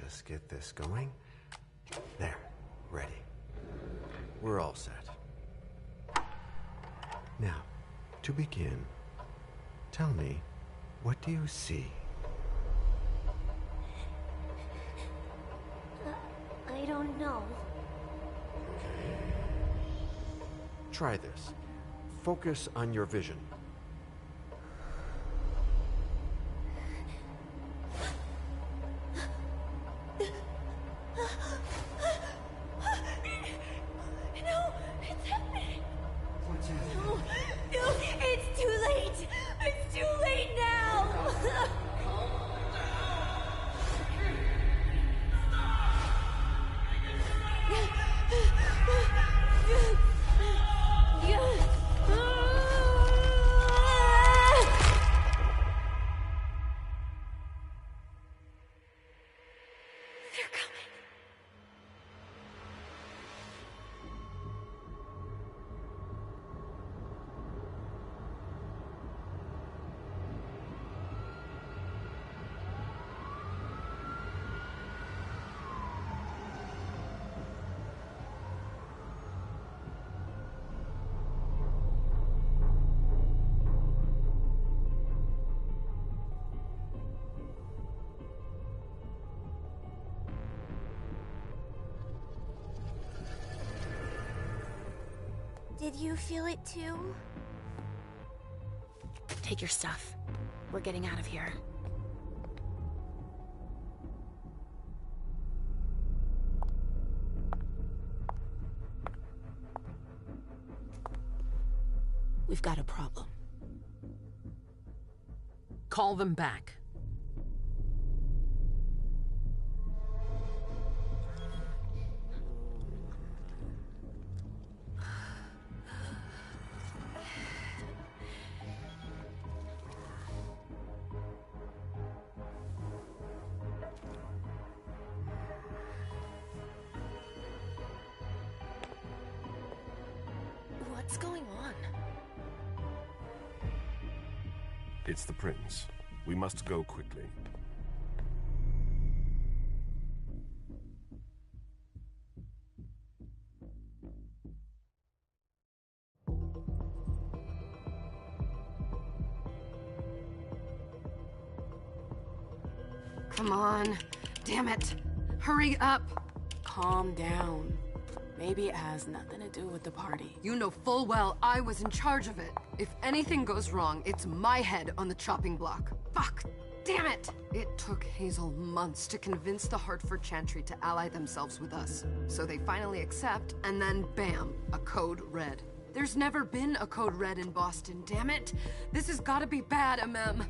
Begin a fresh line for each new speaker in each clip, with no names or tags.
just get this going. There, ready. We're all set. Now, to begin, tell me, what do you see?
I don't know.
Try this. Focus on your vision.
No, it's happening.
What's happening?
No, it's too late. It's too late now. They're coming. Did you feel it too?
Take your stuff. We're getting out of here. We've got a problem.
Call them back.
What's going on?
It's the prince. We must go quickly.
Come on. Damn it. Hurry up.
Calm down. Maybe it has nothing to do with the party.
You know full well I was in charge of it. If anything goes wrong, it's my head on the chopping block. Fuck! Damn it! It took Hazel months to convince the Hartford Chantry to ally themselves with us. So they finally accept, and then bam, a code red. There's never been a code red in Boston, damn it! This has gotta be bad, Amem.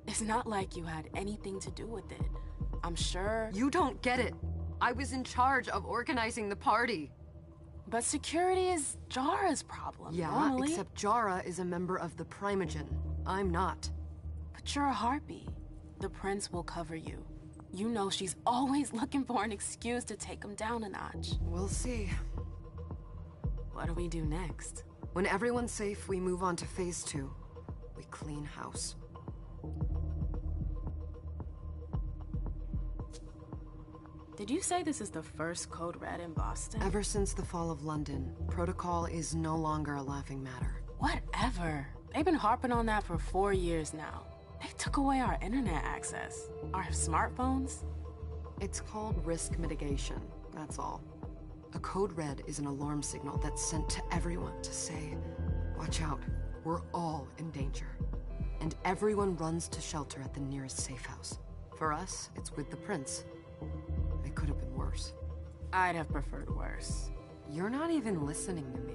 It's not like you had anything to do with it. I'm sure...
You don't get it. I was in charge of organizing the party.
But security is Jara's problem,
Yeah,
normally.
except Jara is a member of the Primogen. I'm not.
But you're a harpy. The prince will cover you. You know she's always looking for an excuse to take him down a notch.
We'll see.
What do we do next?
When everyone's safe, we move on to phase 2. We clean house.
Did you say this is the first code red in Boston?
Ever since the fall of London, protocol is no longer a laughing matter.
Whatever. They've been harping on that for 4 years now. They took away our internet access. Our smartphones.
It's called risk mitigation, that's all. A code red is an alarm signal that's sent to everyone to say, watch out, we're all in danger. And everyone runs to shelter at the nearest safe house. For us, it's with the prince. It could have been worse.
I'd have preferred worse.
You're not even listening to me.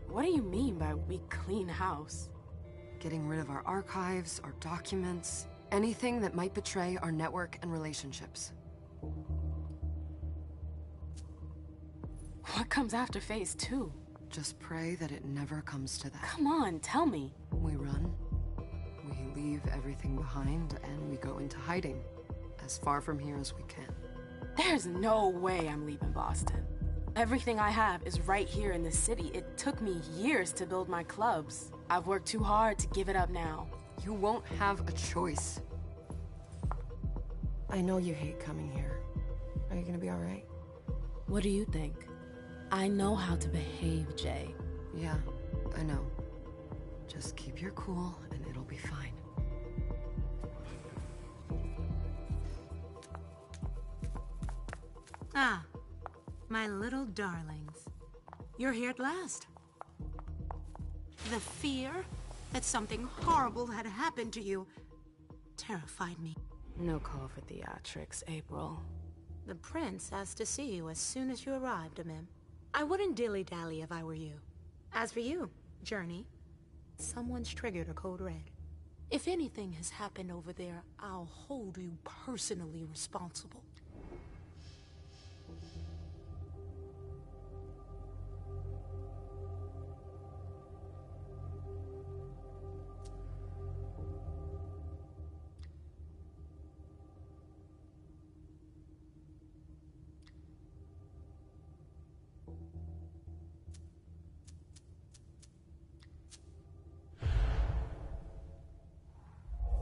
What do you mean by we clean house?
Getting rid of our archives, our documents, anything that might betray our network and relationships.
What comes after phase 2?
Just pray that it never comes to that.
Come on, tell me.
We run, we leave everything behind, and we go into hiding. As far from here as we can.
There's no way I'm leaving Boston. Everything I have is right here in the city. It took me years to build my clubs. I've worked too hard to give it up now.
You won't have a choice. I know you hate coming here. Are you gonna be alright?
What do you think? I know how to behave, Jay.
Yeah, I know. Just keep your cool and it'll be fine.
Ah, my little darlings. You're here at last. The fear that something horrible had happened to you terrified me.
No call for theatrics, April.
The prince asked to see you as soon as you arrived, Amim. I wouldn't dilly-dally if I were you. As for you, Journey, someone's triggered a code red. If anything has happened over there, I'll hold you personally responsible.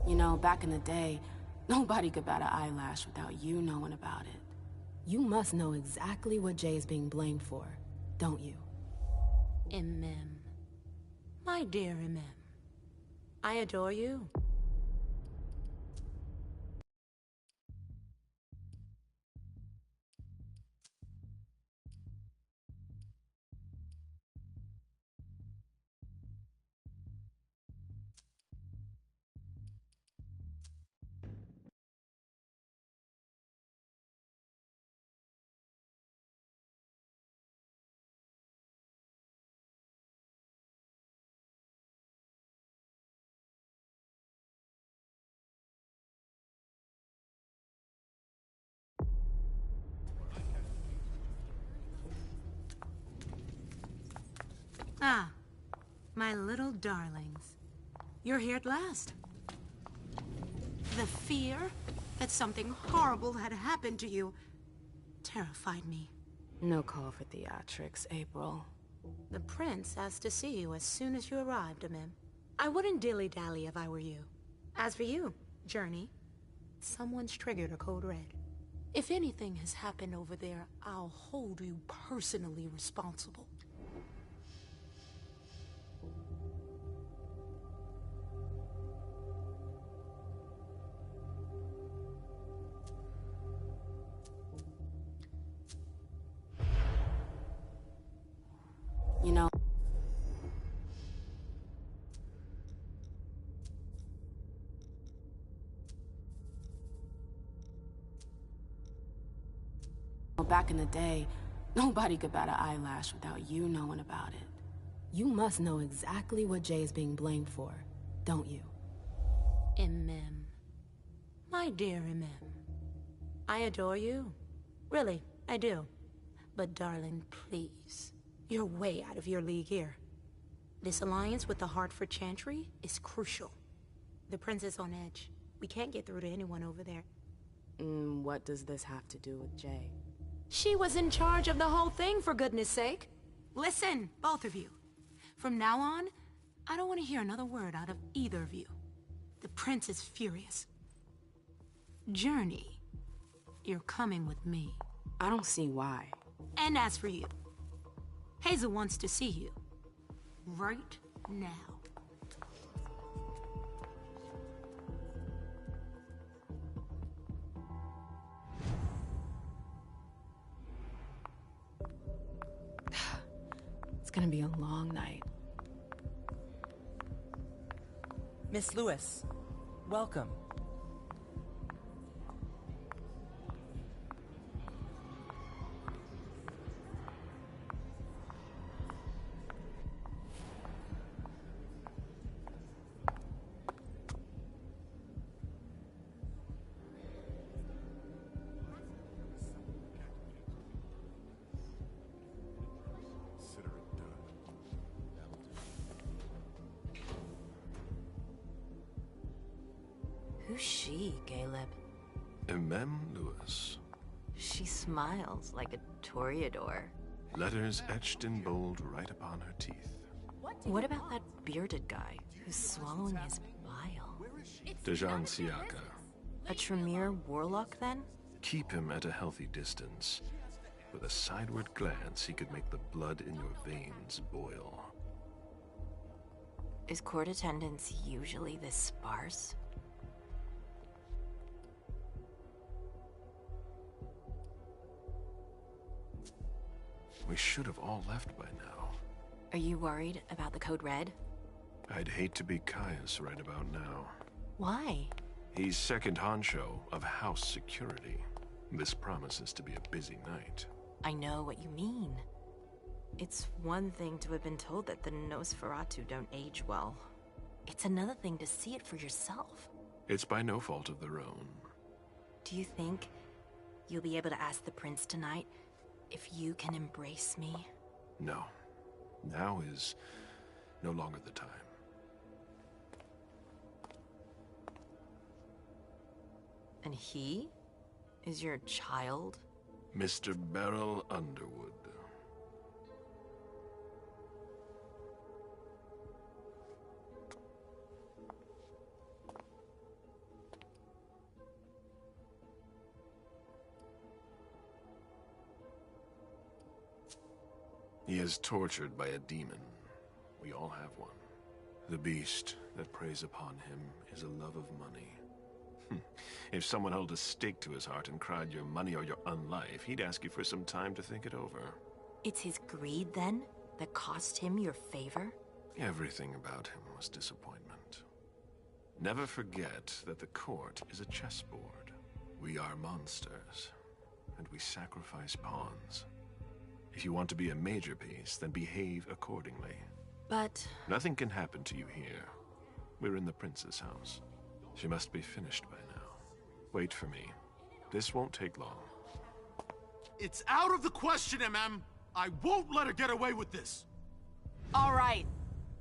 You know, back in the day, nobody could bat an eyelash without you knowing about it. You must know exactly what Jay is being blamed for, don't you?
Imem. My dear Imem. I adore you. Ah, my little darlings. You're here at last. The fear that something horrible had happened to you terrified me.
No call for theatrics, April.
The prince asked to see you as soon as you arrived, Amim. I wouldn't dilly-dally if I were you. As for you, Journey, someone's triggered a code red. If anything has happened over there, I'll hold you personally responsible.
You know, back in the day, nobody could bat an eyelash without you knowing about it. You must know exactly what Jay is being blamed for, don't you?
Imem. My dear Imem. I adore you. Really, I do. But darling, please. You're way out of your league here. This alliance with the Hartford Chantry is crucial. The prince is on edge. We can't get through to anyone over there.
What does this have to do with Jay?
She was in charge of the whole thing, for goodness sake. Listen, both of you. From now on, I don't want to hear another word out of either of you. The prince is furious. Journey, you're coming with me.
I don't see why.
And as for you, Hazel wants to see you. Right now.
It's gonna be a long night.
Miss Lewis, welcome.
Who's she, Caleb?
Imem Lewis.
She smiles like a toreador.
Letters etched in bold right upon her teeth.
What about that bearded guy who's swallowing his bile?
Dejan Siaka.
A Tremere warlock, then?
Keep him at a healthy distance. With a sideward glance, he could make the blood in your veins boil.
Is court attendance usually this sparse?
We should have all left by now.
Are you worried about the Code Red?
I'd hate to be Caius right about now.
Why?
He's second honcho of house security. This promises to be a busy night.
I know what you mean. It's one thing to have been told that the Nosferatu don't age well. It's another thing to see it for yourself.
It's by no fault of their own.
Do you think you'll be able to ask the prince tonight if you can embrace me?
No. Now is no longer the time.
And he is your child?
Mr. Beryl Underwood. He is tortured by a demon. We all have one. The beast that preys upon him is a love of money. If someone held a stake to his heart and cried your money or your unlife, he'd ask you for some time to think it over.
It's his greed, then, that cost him your favor?
Everything about him was disappointment. Never forget that the court is a chessboard. We are monsters, and we sacrifice pawns. If you want to be a major piece, then behave accordingly.
But...
Nothing can happen to you here. We're in the prince's house. She must be finished by now. Wait for me. This won't take long.
It's out of the question, MM! I won't let her get away with this!
All right.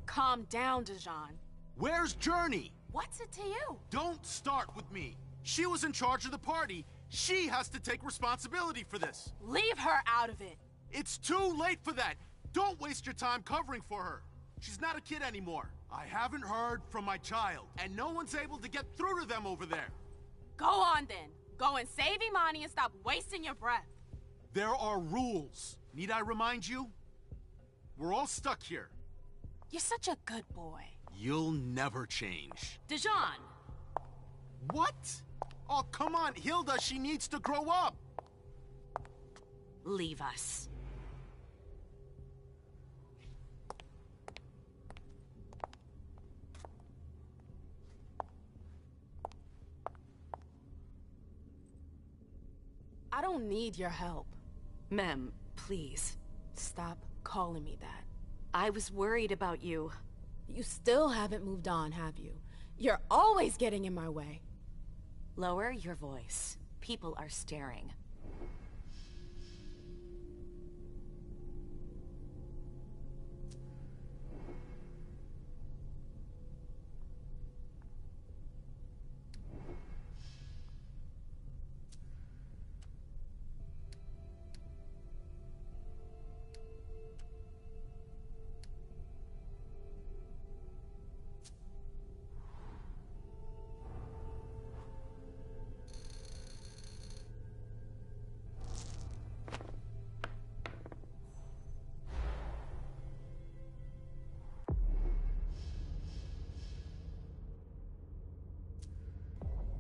Calm down, Dejan.
Where's Journey?
What's it to you?
Don't start with me. She was in charge of the party. She has to take responsibility for this.
Leave her out of it.
It's too late for that. Don't waste your time covering for her. She's not a kid anymore. I haven't heard from my child, and no one's able to get through to them over there.
Go on, then. Go and save Imani and stop wasting your breath.
There are rules. Need I remind you? We're all stuck here.
You're such a good boy.
You'll never change.
Dejan!
What? Oh, come on, Hilda, she needs to grow up.
Leave us.
I don't need your help.
Mem, please.
Stop calling me that.
I was worried about you.
You still haven't moved on, have you? You're always getting in my way.
Lower your voice. People are staring.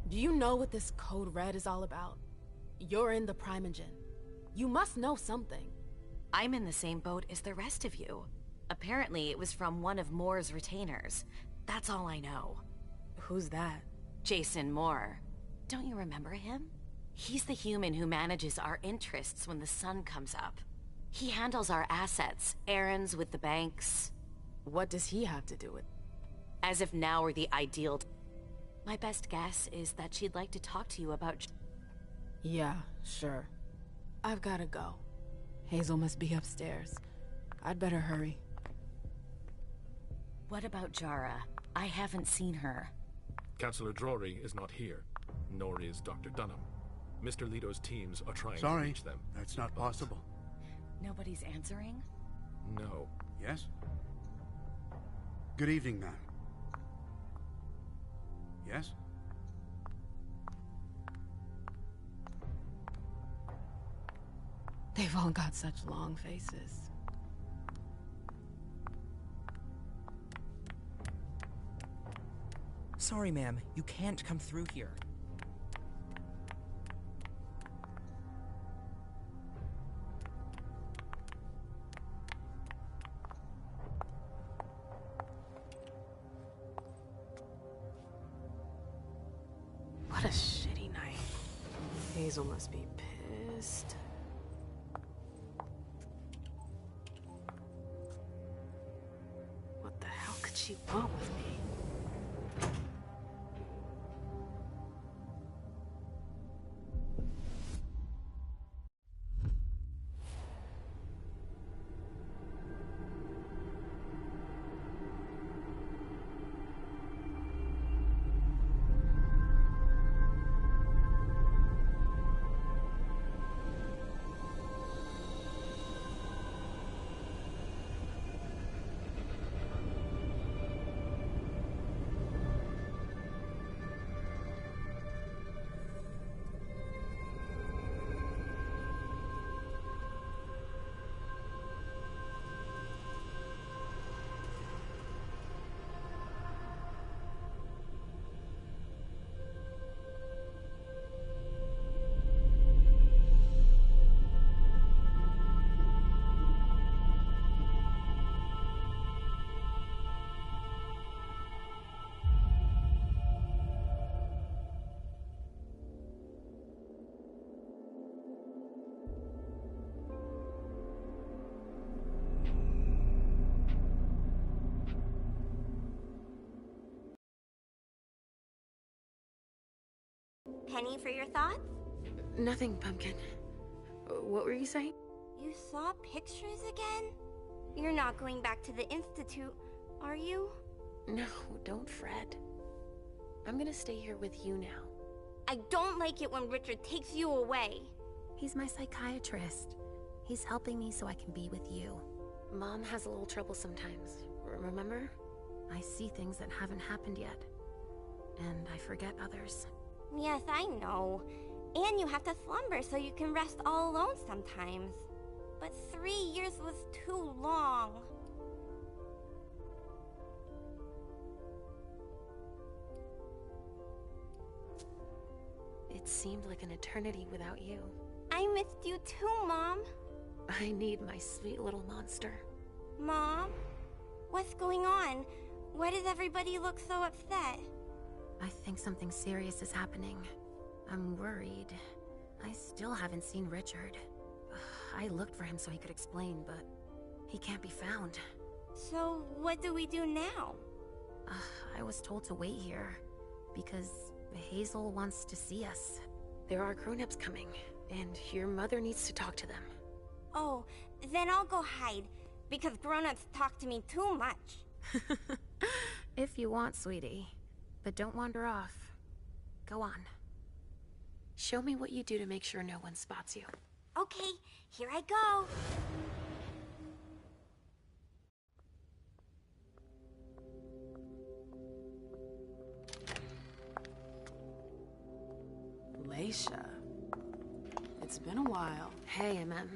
Do you know what this Code Red is all about? You're in the Primogen. You must know something.
I'm in the same boat as the rest of you. Apparently, it was from one of Moore's retainers. That's all I know.
Who's that?
Jason Moore. Don't you remember him? He's the human who manages our interests when the sun comes up. He handles our assets, errands with the banks.
What does he have to do with?
As if now we're the ideal... My best guess is that she'd like to talk to you about...
Yeah, sure. I've gotta go. Hazel must be upstairs. I'd better hurry.
What about Jara? I haven't seen her.
Councillor Drury is not here, nor is Dr. Dunham.
Mr. Lito's teams are trying to
Sorry,
reach them.
that's not possible.
Nobody's answering?
No.
Yes? Good evening, ma'am. Yes?
They've all got such long faces.
Sorry, ma'am. You can't come through here.
What a shitty night. Hazel must be pissed. What the hell could she want with me?
Penny for your thoughts?
Nothing, Pumpkin. What were you saying?
You saw pictures again? You're not going back to the Institute, are you?
No, don't fret. I'm gonna stay here with you now.
I don't like it when Richard takes you away.
He's my psychiatrist. He's helping me so I can be with you.
Mom has a little trouble sometimes, remember?
I see things that haven't happened yet. And I forget others.
Yes, I know. And you have to slumber so you can rest all alone sometimes. But 3 years was too long.
It seemed like an eternity without you.
I missed you too, Mom.
I need my sweet little monster.
Mom? What's going on? Why does everybody look so upset?
I think something serious is happening. I'm worried. I still haven't seen Richard. I looked for him so he could explain, but he can't be found.
So, what do we do now?
I was told to wait here, because Hazel wants to see us.
There are grown-ups coming, and your mother needs to talk to them.
Oh, then I'll go hide, because grown-ups talk to me too much.
If you want, sweetie. But don't wander off. Go on.
Show me what you do to make sure no one spots you.
Okay, here I go.
Leisha. It's been a while. Hey, MM.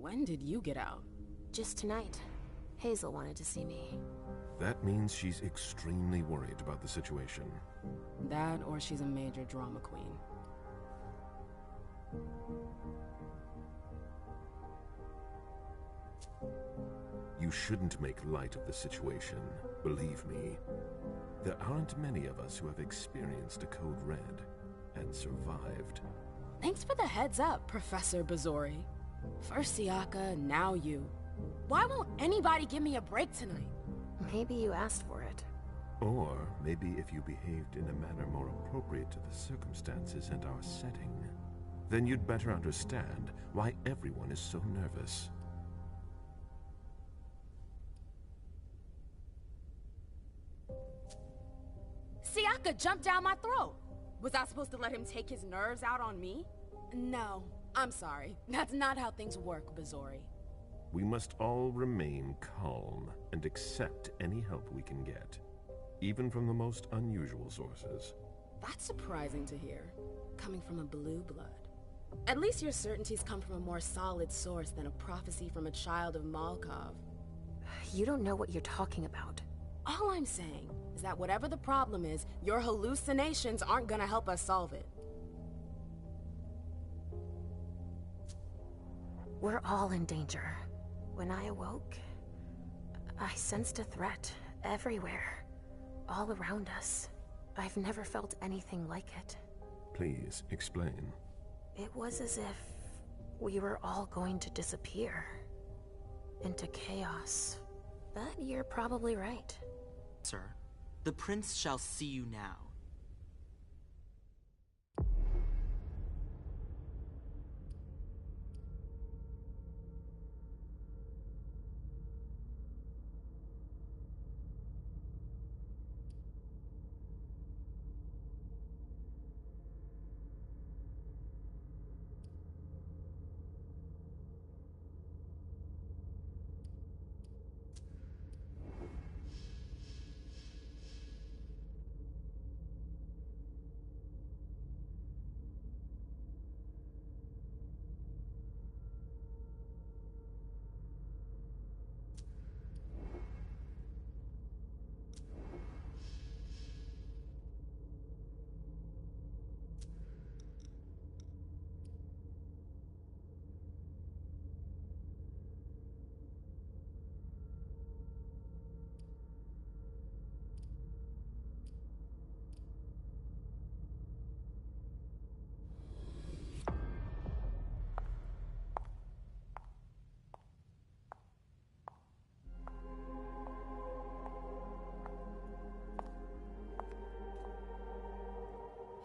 When did you get out?
Just tonight. Hazel wanted to see me.
That means she's extremely worried about the situation.
That, or she's a major drama queen.
You shouldn't make light of the situation, believe me. There aren't many of us who have experienced a code red and survived.
Thanks for the heads up, Professor Bazori. First Siaka, now you. Why won't anybody give me a break tonight?
Maybe you asked for it.
Or maybe if you behaved in a manner more appropriate to the circumstances and our setting, then you'd better understand why everyone is so nervous.
Siaka!
vodka jumped down my throat. Was I supposed to let him take his nerves out on me? No, I'm sorry. That's not how things work, Bazori.
We must all remain calm and accept any help we can get, even from the most unusual sources.
That's surprising to hear, coming from a blue blood. At least your certainties come from a more solid source than a prophecy from a child of Malkov.
You don't know what you're talking about.
All I'm saying is that whatever the problem is, your hallucinations aren't gonna help us solve it.
We're all in danger. When I awoke, I sensed a threat everywhere, all around us. I've never felt anything like it.
Please explain.
It was as if we were all going to disappear into chaos. But you're probably right.
Sir, the prince shall see you now.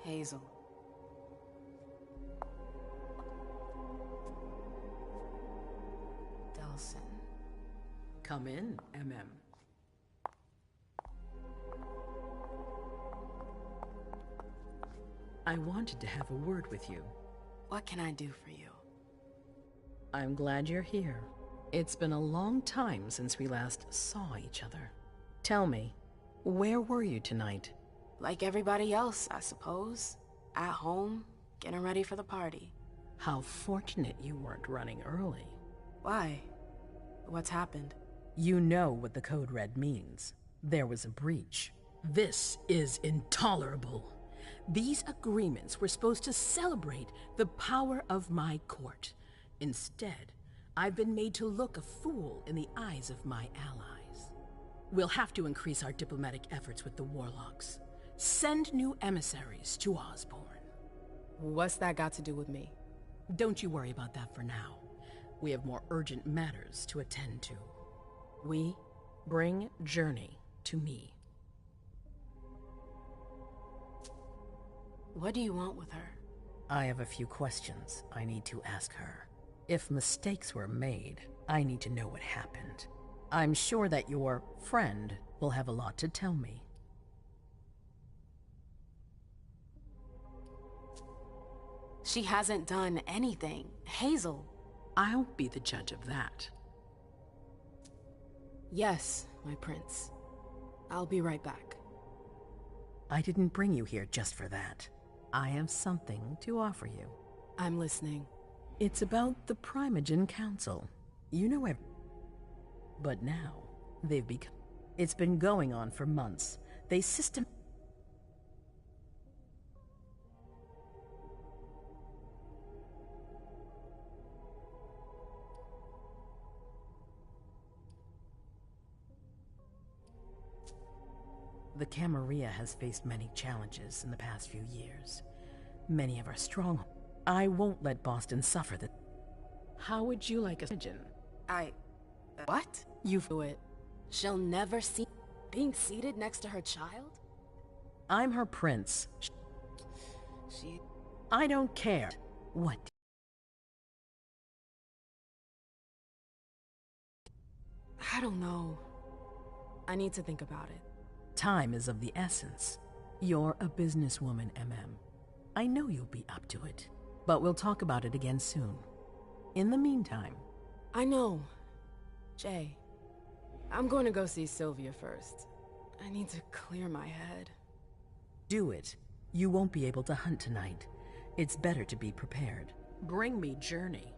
Hazel. Delsin.
Come in, MM. I wanted to have a word with you.
What can I do for you?
I'm glad you're here. It's been a long time since we last saw each other. Tell me, where were you tonight?
Like everybody else, I suppose. At home, getting ready for the party.
How fortunate you weren't running early.
Why? What's happened?
You know what the Code Red means. There was a breach. This is intolerable. These agreements were supposed to celebrate the power of my court. Instead, I've been made to look a fool in the eyes of my allies. We'll have to increase our diplomatic efforts with the Warlocks. Send new emissaries to Osborne.
What's that got to do with me?
Don't you worry about that for now. We have more urgent matters to attend to.
We?
Bring Journey to me.
What do you want with her?
I have a few questions I need to ask her. If mistakes were made, I need to know what happened. I'm sure that your friend will have a lot to tell me.
She hasn't done anything. Hazel.
I'll be the judge of that.
Yes, my prince. I'll be right back.
I didn't bring you here just for that. I have something to offer you.
I'm listening.
It's about the Primogen Council. You know But now, they've become... It's been going on for months. They The Camarilla has faced many challenges in the past few years. Many of our strongholds. I won't let Boston suffer that. How would you like a surgeon?
What? You do it. She'll never see being seated next to her child?
I'm her prince. I don't care. What?
I don't know. I need to think about it.
Time is of the essence. You're a businesswoman, MM. I know you'll be up to it, but we'll talk about it again soon. In the meantime...
I know. Jay, I'm going to go see Sylvia first. I need to clear my head.
Do it. You won't be able to hunt tonight. It's better to be prepared. Bring me Journey.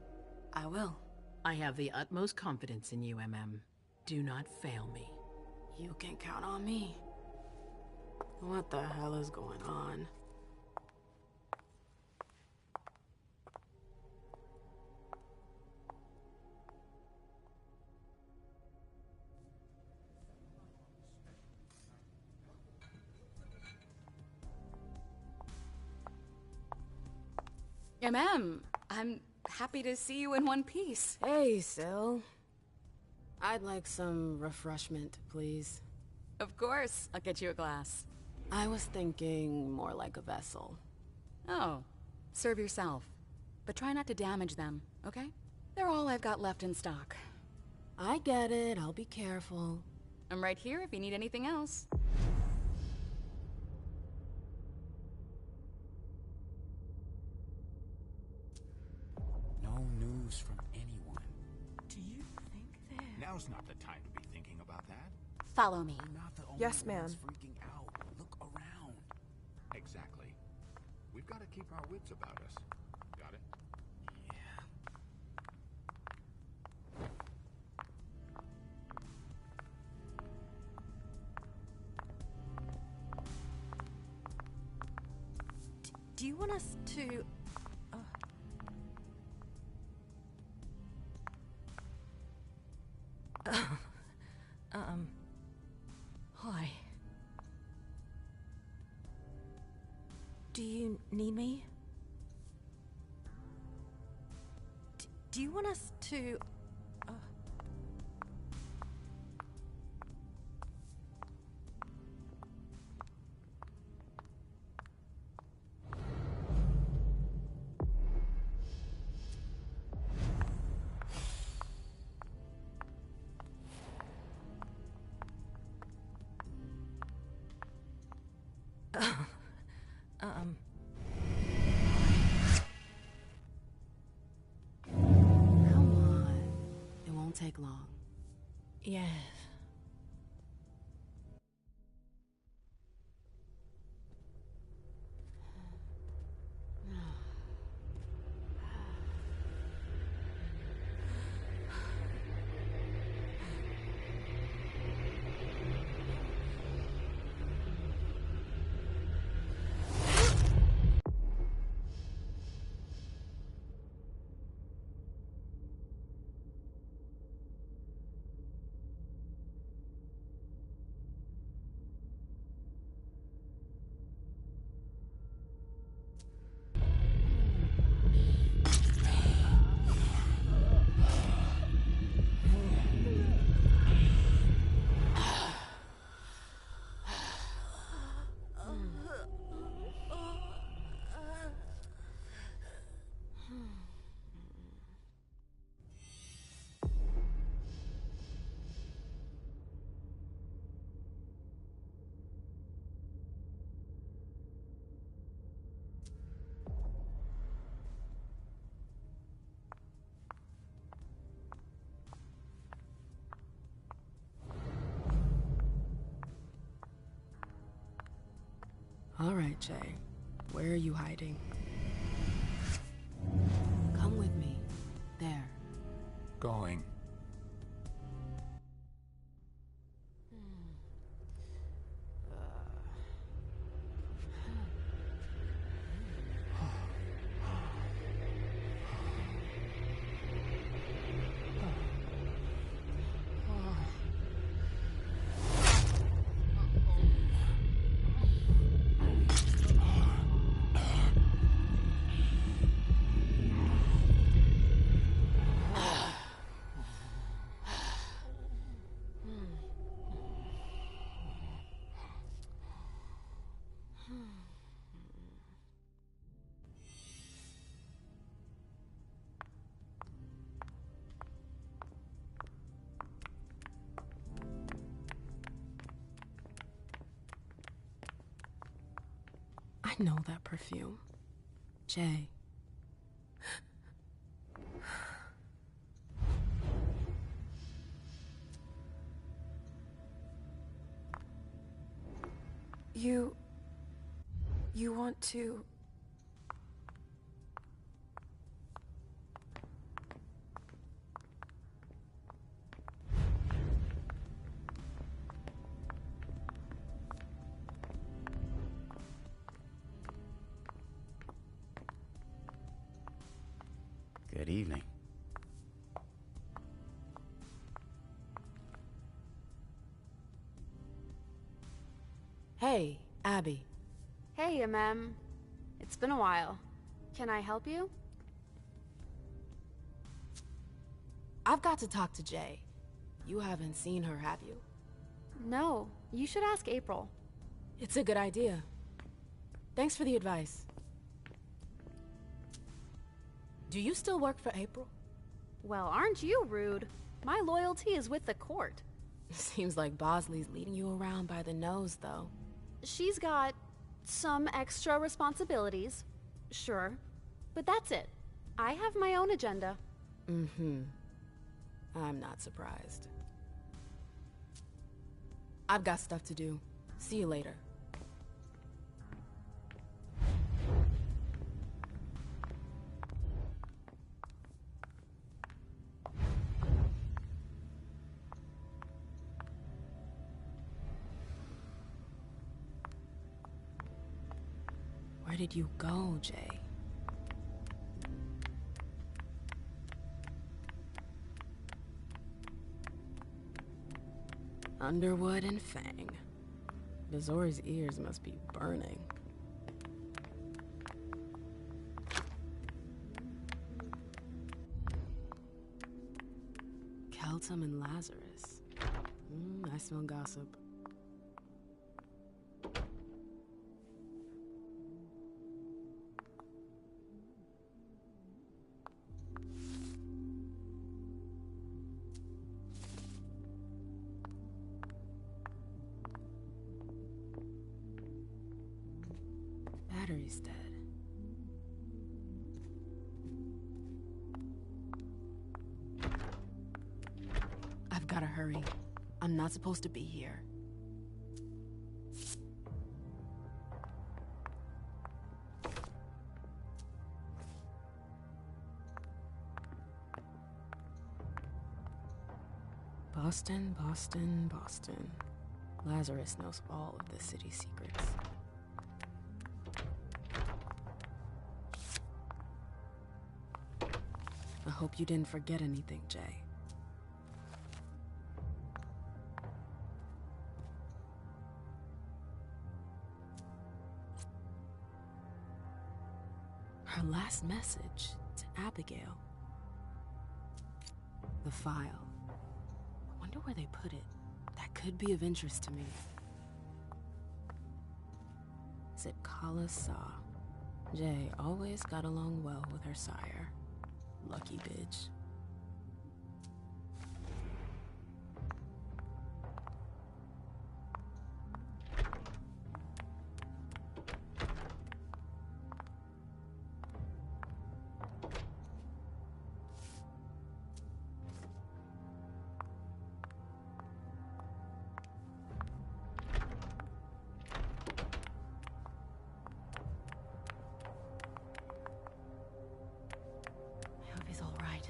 I will.
I have the utmost confidence in you, MM. Do not fail me.
You can count on me. What the hell is going on?
I'm happy to see you in one piece.
Hey, Syl. I'd like some refreshment, please.
Of course, I'll get you a glass.
I was thinking more like a vessel.
Oh, serve yourself. But try not to damage them, okay? They're all I've got left in stock.
I get it, I'll be careful.
I'm right here if you need anything else.
No news from anyone.
Do you think that...
Now's not the time to be thinking about that.
Follow me.
You're not the only
Yes, ma'am.
ones freaking out. Look around. Exactly. We've got to keep our wits about us. Got it?
Do you want us to... Hi. Do you need me? Do you want us to...
Come on. It won't take long.
Yes.
All right, Jay. Where are you hiding? Come with me. There.
Going.
I know that perfume. Jay. You want to...
Good evening.
Hey, Abby.
Hey, Mem. It's been a while. Can I help you?
I've got to talk to Jay. You haven't seen her, have you?
No, you should ask April.
It's a good idea. Thanks for the advice. Do you still work for April?
Well, aren't you rude? My loyalty is with the court.
Seems like Bosley's leading you around by the nose, though.
She's got some extra responsibilities, sure, but that's it. I have my own agenda.
Mm-hmm. I'm not surprised. I've got stuff to do. See you later. Where did you go, Jay? Underwood and Fang. Bazor's ears must be burning. Keltum and Lazarus. I smell gossip. Battery's dead. I've gotta hurry. I'm not supposed to be here. Boston, Boston, Boston. Lazarus knows all of the city's secrets. I hope you didn't forget anything, Jay. Her last message to Abigail. The file. I wonder where they put it. That could be of interest to me. Is it Kala Saw? Jay always got along well with her sire. Lucky bitch.
I hope he's all right.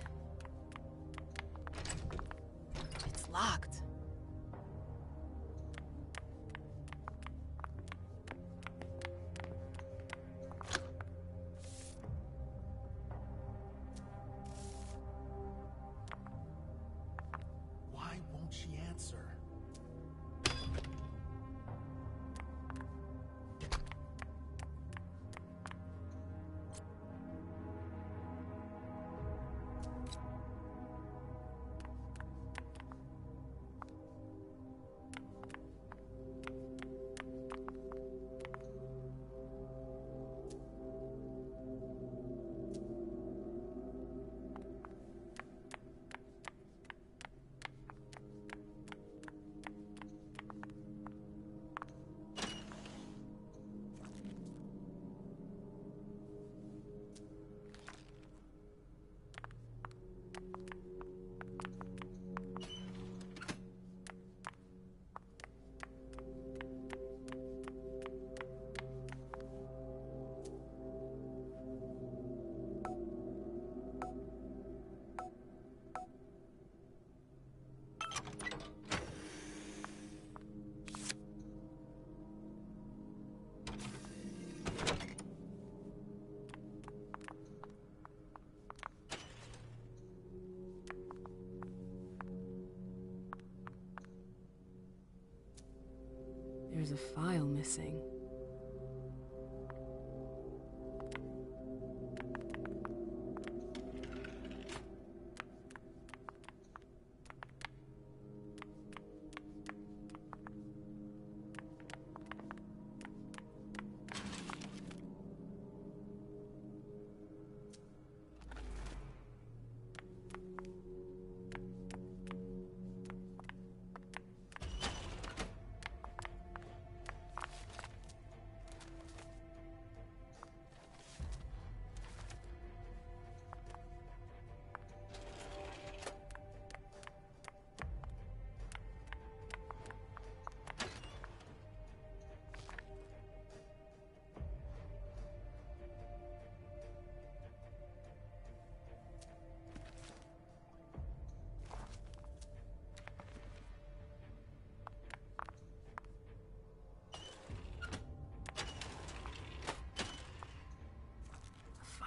There's a file missing.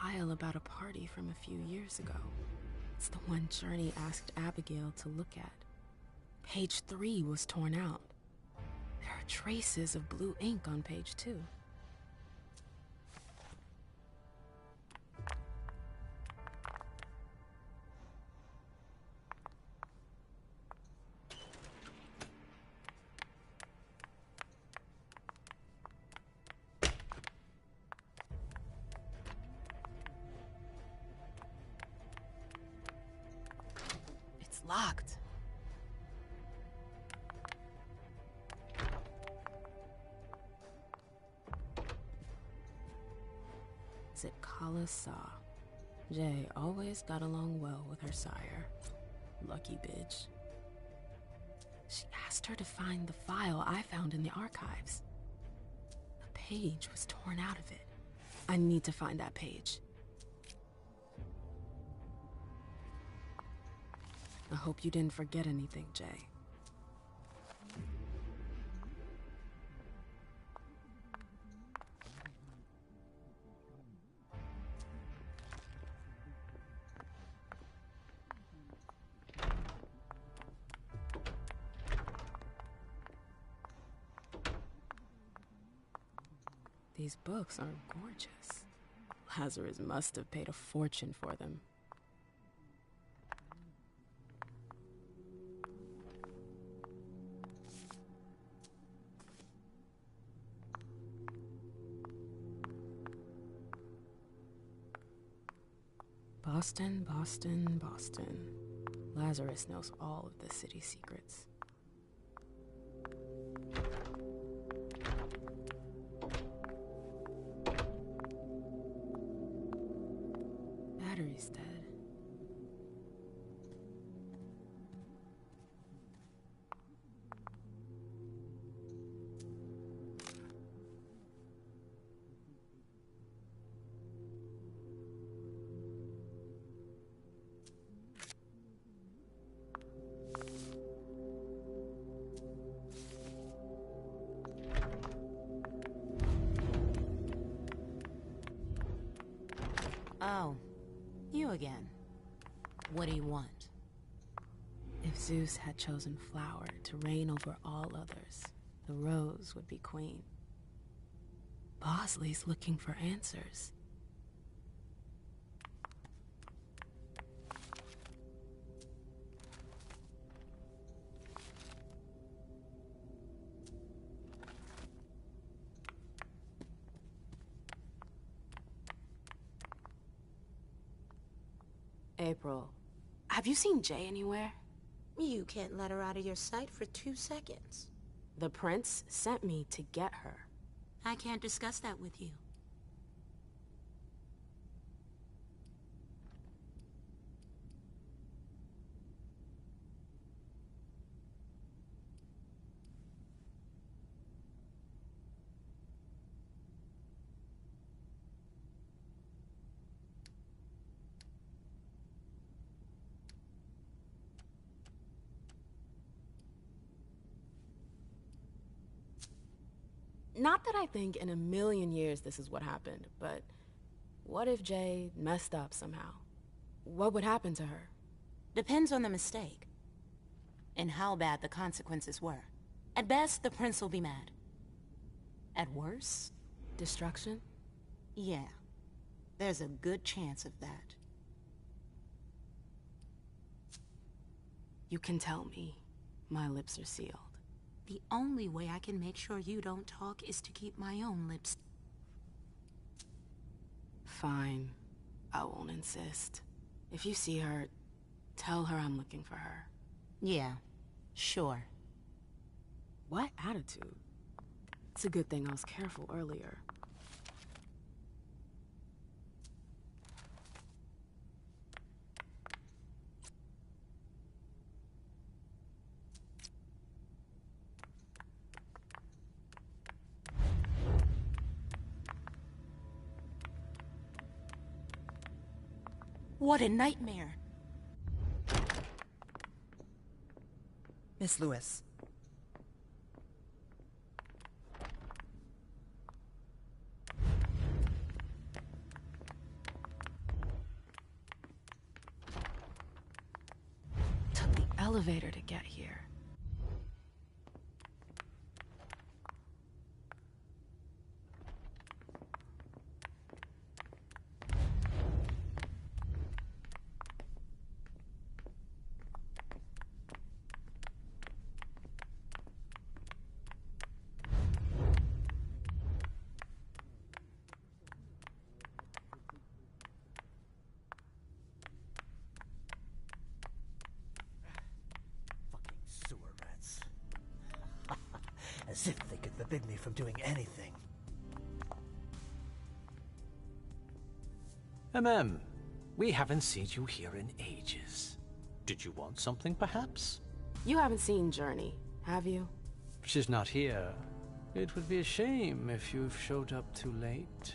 File about a party from a few years ago. It's the one Journey asked Abigail to look at. Page 3 was torn out. There are traces of blue ink on page 2. Locked. Zitkala Saw. Jay always got along well with her sire. Lucky bitch. She asked her to find the file I found in the archives. The page was torn out of it. I need to find that page. I hope you didn't forget anything, Jay. These books are gorgeous. Lazarus must have paid a fortune for them. Boston, Boston, Boston. Lazarus knows all of the city's secrets. Battery's dead.
Oh, you again. What do you want?
If Zeus had chosen Flower to reign over all others, the Rose would be queen. Bosley's looking for answers. April, have you seen Jay anywhere?
You can't let her out of your sight for 2 seconds.
The prince sent me to get her.
I can't discuss that with you.
Not that I think in a million years this is what happened, but what if Jay messed up somehow? What would happen to her?
Depends on the mistake. And how bad the consequences were. At best, the prince will be mad. At worst,
Destruction?
yeah. There's a good chance of that.
You can tell me. My lips are sealed.
The only way I can make sure you don't talk is to keep my own lips.
Fine. I won't insist. If you see her, tell her I'm looking for her.
Yeah, sure.
What attitude? It's a good thing I was careful earlier.
What a nightmare!
Miss Lewis.
Took the elevator to get here.
Sewer rats. As if they could forbid me from doing anything.
We haven't seen you here in ages. Did you want something, perhaps?
You haven't seen Journey, have you?
She's not here. It would be a shame if you've showed up too late.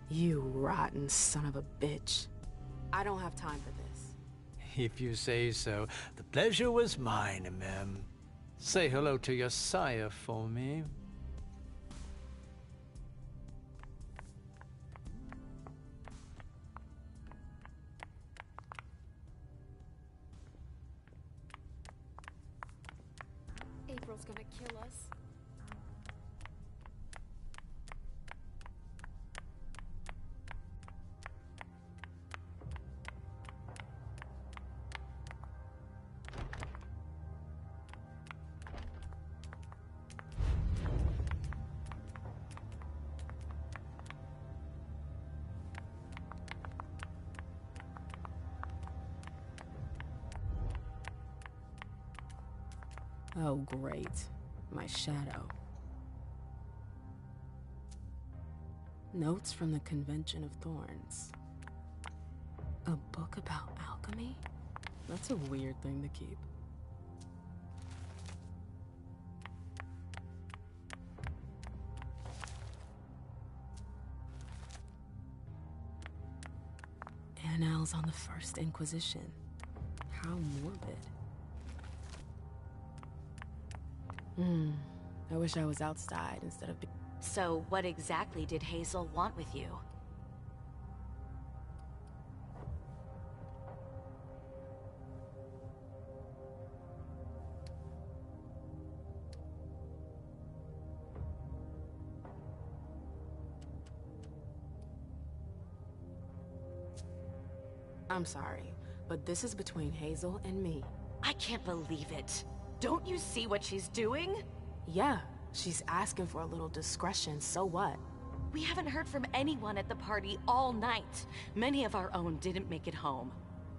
You rotten son of a bitch. I don't have time for this.
If you say so. The pleasure was mine, Mem. Say hello to your sire for me.
April's gonna kill us.
Oh, great. My shadow. Notes from the Convention of Thorns. A book about alchemy? That's a weird thing to keep. Annals on the First Inquisition. How morbid. I wish I was outside instead of...
So what exactly did Hazel want with you?
I'm sorry, but this is between Hazel and me.
I can't believe it. Don't you see what she's doing?
Yeah, she's asking for a little discretion, so what?
We haven't heard from anyone at the party all night. Many of our own didn't make it home.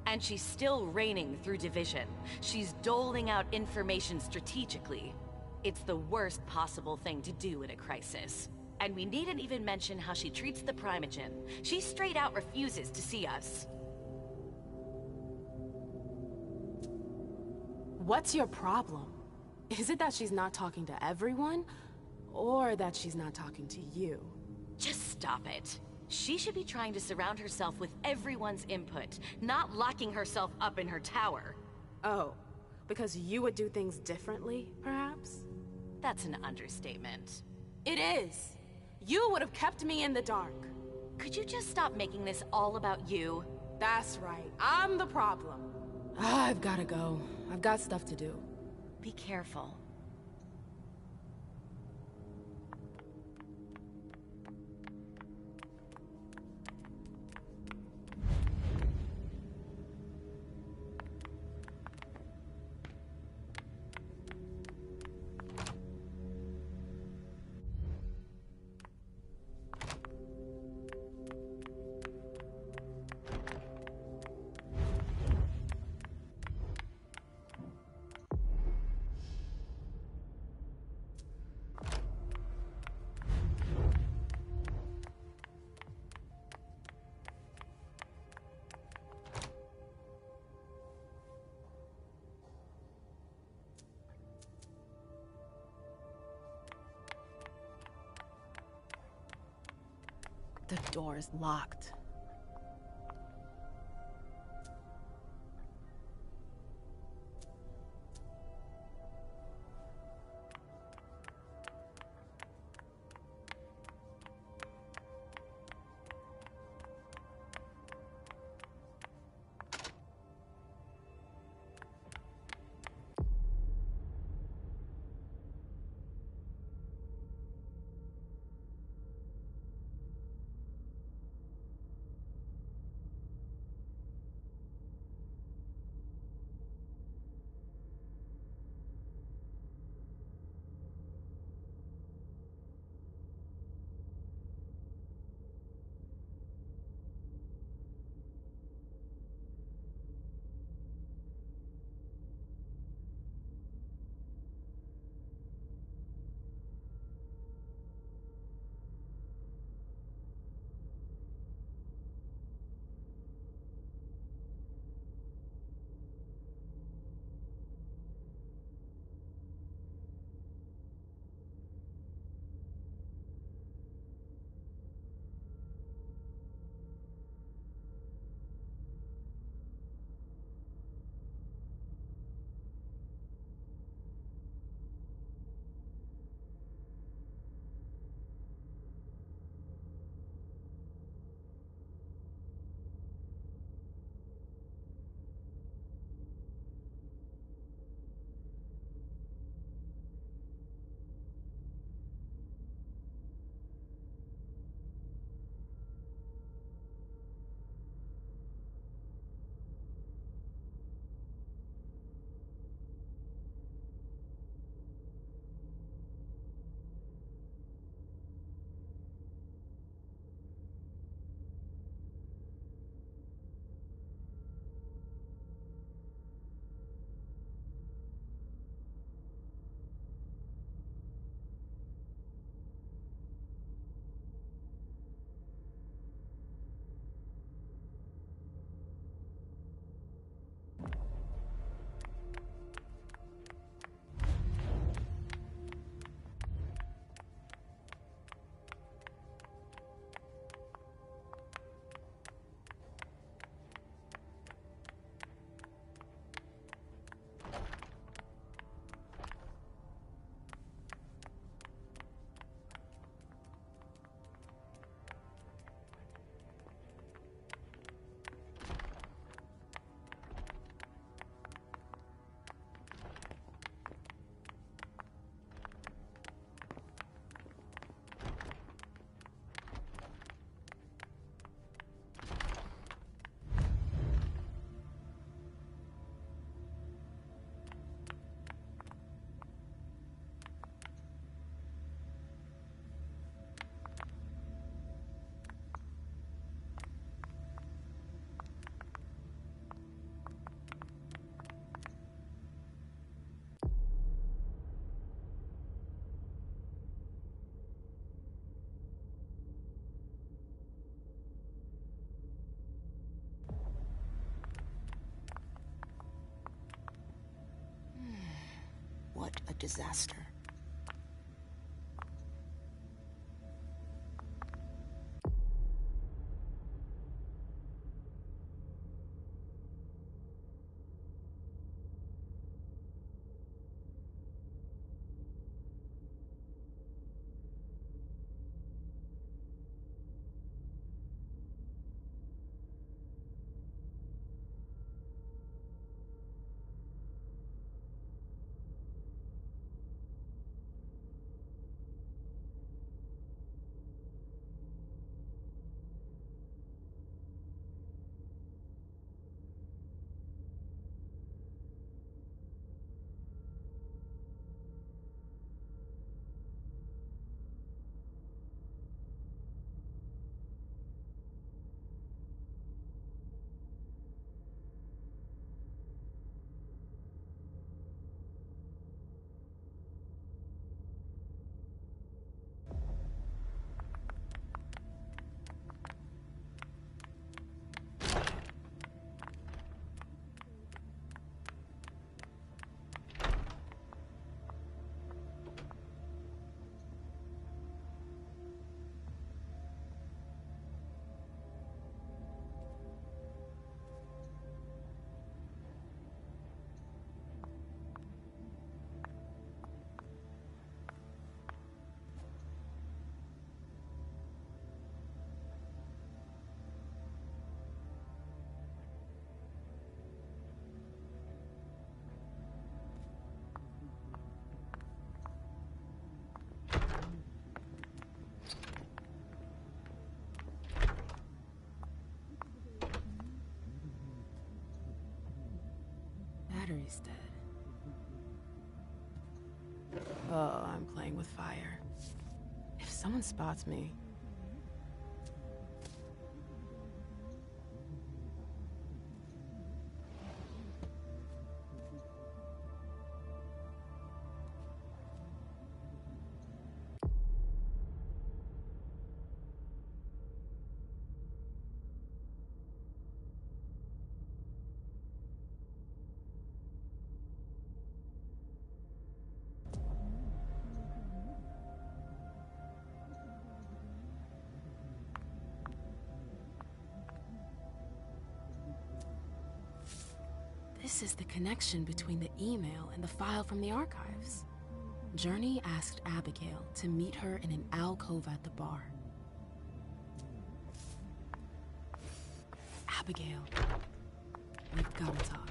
And she's still reigning through division. She's doling out information strategically. It's the worst possible thing to do in a crisis. And we needn't even mention how she treats the Primogen. She straight out refuses to see us.
What's your problem? Is it that she's not talking to everyone? Or that she's not talking to you?
Just stop it. She should be trying to surround herself with everyone's input, not locking herself up in her tower.
Oh, because you would do things differently, perhaps?
That's an understatement.
It is. You would have kept me in the dark.
Could you just stop making this all about you?
That's right. I'm the problem. I've gotta go.
I've got stuff to do.
Be careful.
The door is locked.
What a disaster.
battery's dead. Oh, I'm playing with fire. If someone spots me... This is the connection between the email and the file from the archives. Journey asked Abigail to meet her in an alcove at the bar. Abigail, we've got to talk.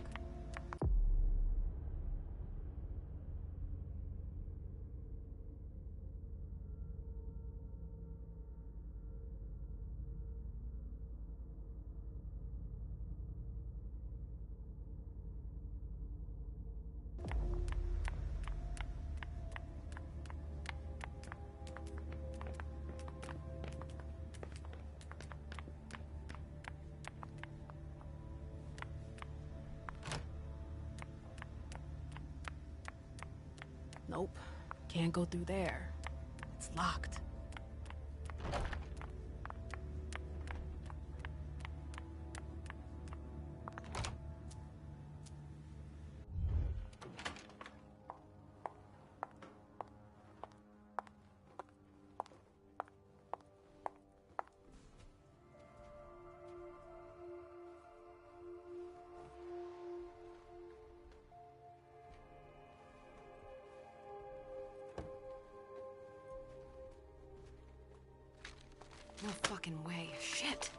Nope, can't go through there. It's locked.
No fucking way. Shit.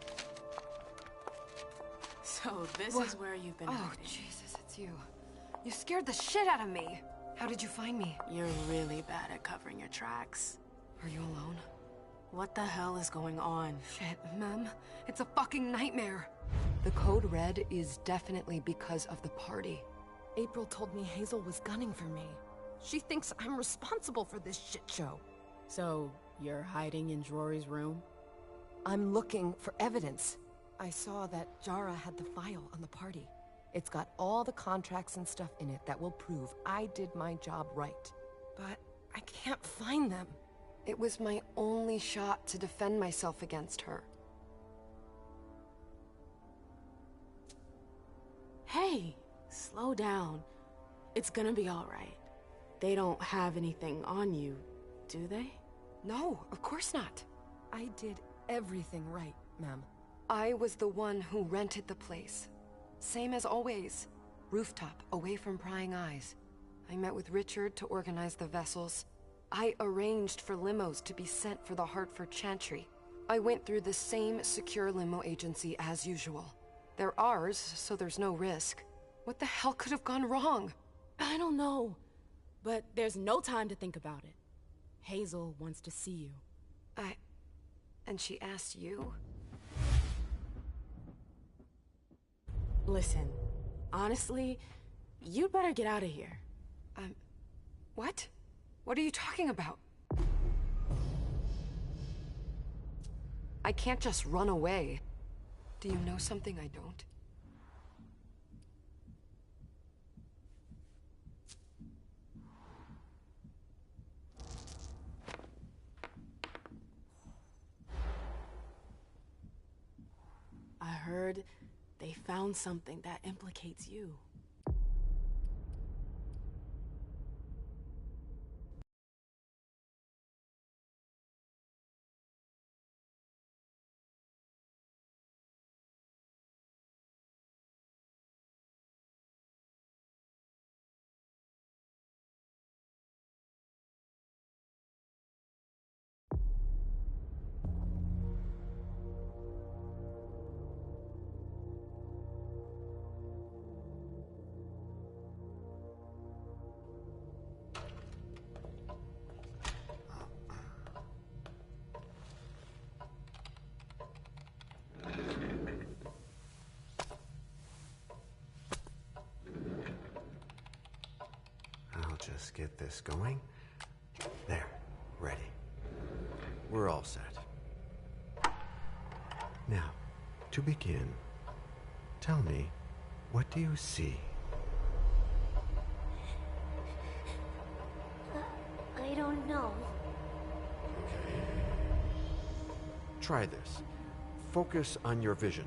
So this is where you've been
Oh,
hiding.
Jesus, it's you. You scared the shit out of me. How did you find me?
You're really bad at covering your tracks.
Are you alone?
What the hell is going on?
Shit, Mem. It's a fucking nightmare. The code red is definitely because of the party. April told me Hazel was gunning for me. She thinks I'm responsible for this shit show.
So, you're hiding in Rory's room?
I'm looking for evidence. I saw that Jara had the file on the party. It's got all the contracts and stuff in it that will prove I did my job right. But I can't find them. It was my only shot to defend myself against her.
Hey, slow down. It's gonna be all right. They don't have anything on you, do they?
No, of course not. I did everything right, ma'am. I was the one who rented the place. Same as always. Rooftop, away from prying eyes. I met with Richard to organize the vessels. I arranged for limos to be sent for the Hartford Chantry. I went through the same secure limo agency as usual. They're ours, so there's no risk. What the hell could have gone wrong?
I don't know, but there's no time to think about it. Hazel wants to see you.
And she asked you?
Listen, honestly, you'd better get out of here.
What? What are you talking about? I can't just run away. Do you know something I don't?
I heard they found something that implicates you.
get this going. There, ready. We're all set. Now, to begin, tell me, what do you see?
I don't know.
Try this. Focus on your vision.